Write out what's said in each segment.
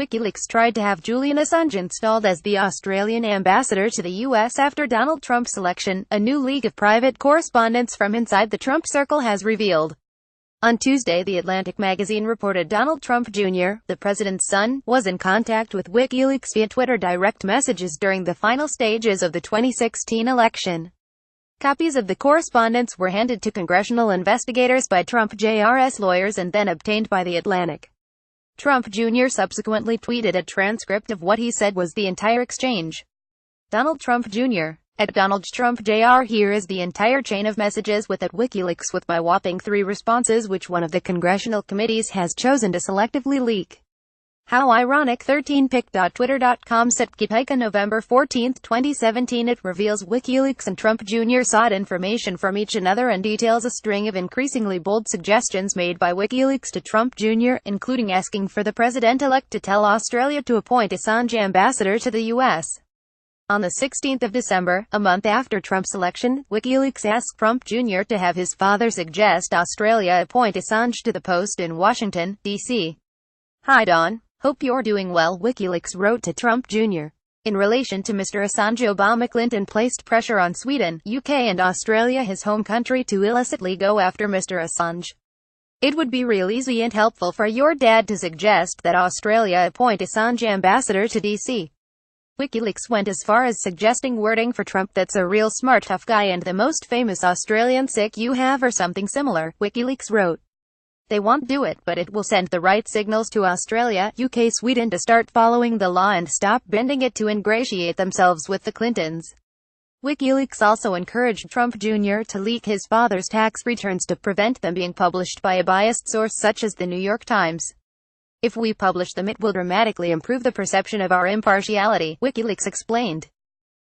WikiLeaks tried to have Julian Assange installed as the Australian ambassador to the US after Donald Trump's election, a new league of private correspondents from inside the Trump circle has revealed. On Tuesday, The Atlantic magazine reported Donald Trump Jr., the president's son, was in contact with WikiLeaks via Twitter direct messages during the final stages of the 2016 election. Copies of the correspondence were handed to congressional investigators by Trump Jr.'s lawyers and then obtained by The Atlantic. Trump Jr. subsequently tweeted a transcript of what he said was the entire exchange. Donald Trump Jr. At Donald Trump Jr. Here is the entire chain of messages with at WikiLeaks with my whopping 3 responses which one of the congressional committees has chosen to selectively leak. How ironic. 13pic.twitter.com Setkipaika November 14, 2017. It reveals WikiLeaks and Trump Jr. sought information from each another and details a string of increasingly bold suggestions made by WikiLeaks to Trump Jr., including asking for the president-elect to tell Australia to appoint Assange ambassador to the U.S. On the 16th of December, a month after Trump's election, WikiLeaks asked Trump Jr. to have his father suggest Australia appoint Assange to the post in Washington, D.C. Hi Don. Hope you're doing well, WikiLeaks wrote to Trump Jr. In relation to Mr. Assange, Obama Clinton placed pressure on Sweden, UK and Australia, his home country, to illicitly go after Mr. Assange. It would be real easy and helpful for your dad to suggest that Australia appoint Assange ambassador to D.C. WikiLeaks went as far as suggesting wording for Trump that's a real smart tough guy and the most famous Australian sick you have or something similar, WikiLeaks wrote. They won't do it, but it will send the right signals to Australia, UK, Sweden to start following the law and stop bending it to ingratiate themselves with the Clintons. WikiLeaks also encouraged Trump Jr. to leak his father's tax returns to prevent them being published by a biased source such as the New York Times. If we publish them, it will dramatically improve the perception of our impartiality, WikiLeaks explained.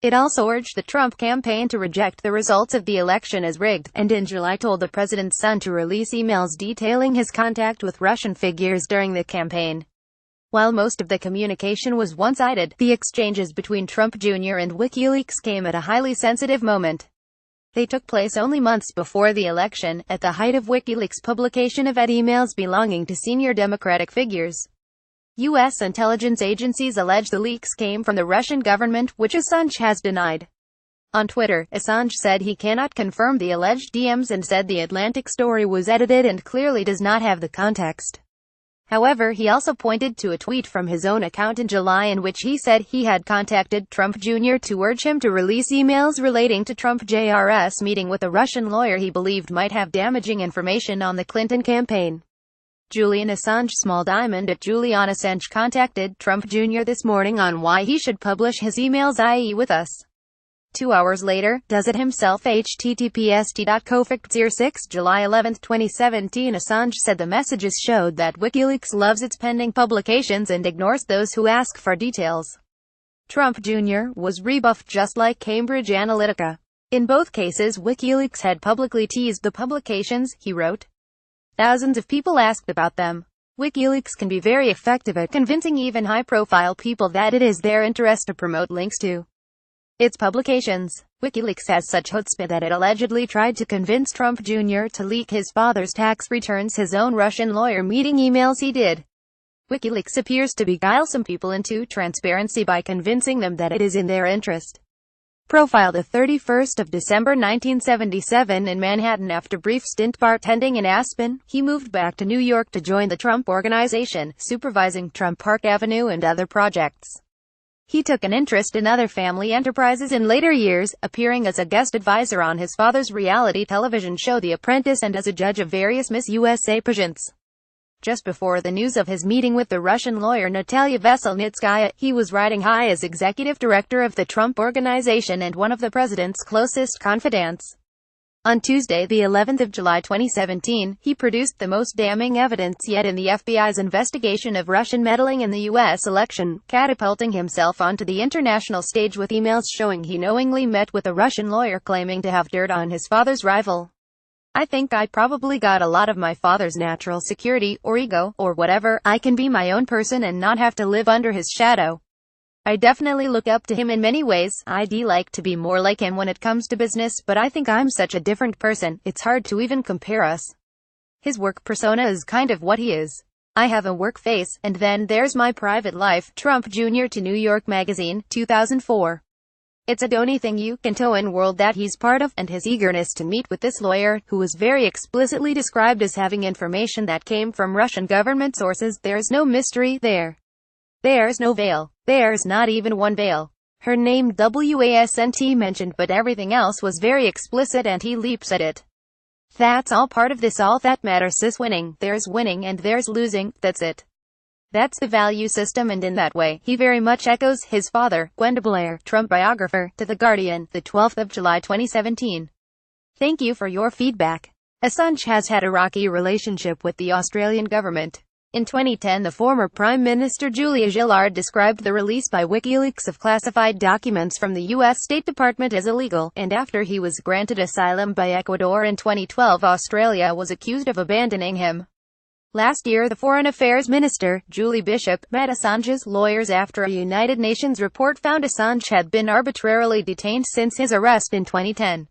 It also urged the Trump campaign to reject the results of the election as rigged, and in July told the president's son to release emails detailing his contact with Russian figures during the campaign. While most of the communication was one-sided, the exchanges between Trump Jr. and WikiLeaks came at a highly sensitive moment. They took place only months before the election, at the height of WikiLeaks' publication of emails belonging to senior Democratic figures. U.S. intelligence agencies allege the leaks came from the Russian government, which Assange has denied. On Twitter, Assange said he cannot confirm the alleged DMs and said the Atlantic story was edited and clearly does not have the context. However, he also pointed to a tweet from his own account in July in which he said he had contacted Trump Jr. to urge him to release emails relating to Trump Jr.'s meeting with a Russian lawyer he believed might have damaging information on the Clinton campaign. Julian Assange Small Diamond at Julian Assange contacted Trump Jr. this morning on why he should publish his emails, i.e. with us. 2 hours later, does it himself. https://co.fictseer6 July 11, 2017. Assange said the messages showed that WikiLeaks loves its pending publications and ignores those who ask for details. Trump Jr. was rebuffed just like Cambridge Analytica. In both cases, WikiLeaks had publicly teased the publications, he wrote. Thousands of people asked about them. WikiLeaks can be very effective at convincing even high-profile people that it is their interest to promote links to its publications. WikiLeaks has such chutzpah that it allegedly tried to convince Trump Jr. to leak his father's tax returns, his own Russian lawyer meeting emails he did. WikiLeaks appears to beguile some people into transparency by convincing them that it is in their interest. Profile the 31st of December 1977 in Manhattan. After brief stint bartending in Aspen, he moved back to New York to join the Trump Organization, supervising Trump Park Avenue and other projects. He took an interest in other family enterprises in later years, appearing as a guest advisor on his father's reality television show The Apprentice and as a judge of various Miss USA pageants. Just before the news of his meeting with the Russian lawyer Natalia Veselnitskaya, he was riding high as executive director of the Trump Organization and one of the president's closest confidants. On Tuesday, the 11th of July 2017, he produced the most damning evidence yet in the FBI's investigation of Russian meddling in the U.S. election, catapulting himself onto the international stage with emails showing he knowingly met with a Russian lawyer claiming to have dirt on his father's rival. I think I probably got a lot of my father's natural security, or ego, or whatever. I can be my own person and not have to live under his shadow. I definitely look up to him in many ways. I'd like to be more like him when it comes to business, but I think I'm such a different person, it's hard to even compare us. His work persona is kind of what he is. I have a work face, and then there's my private life. Trump Jr. to New York Magazine, 2004. It's the only thing you can tell in world that he's part of, and his eagerness to meet with this lawyer, who was very explicitly described as having information that came from Russian government sources. There's no mystery there. There's no veil. There's not even one veil. Her name wasn't mentioned, but everything else was very explicit, and he leaps at it. That's all part of this. All that matters is winning. There's winning and there's losing. That's it. That's the value system, and in that way, he very much echoes his father, Gwenda Blair, Trump biographer, to The Guardian, the 12th of July 2017. Thank you for your feedback. Assange has had a rocky relationship with the Australian government. In 2010, the former Prime Minister Julian described the release by WikiLeaks of classified documents from the U.S. State Department as illegal, and after he was granted asylum by Ecuador in 2012, Australia was accused of abandoning him. Last year, the Foreign Affairs Minister, Julie Bishop, met Assange's lawyers after a United Nations report found Assange had been arbitrarily detained since his arrest in 2010.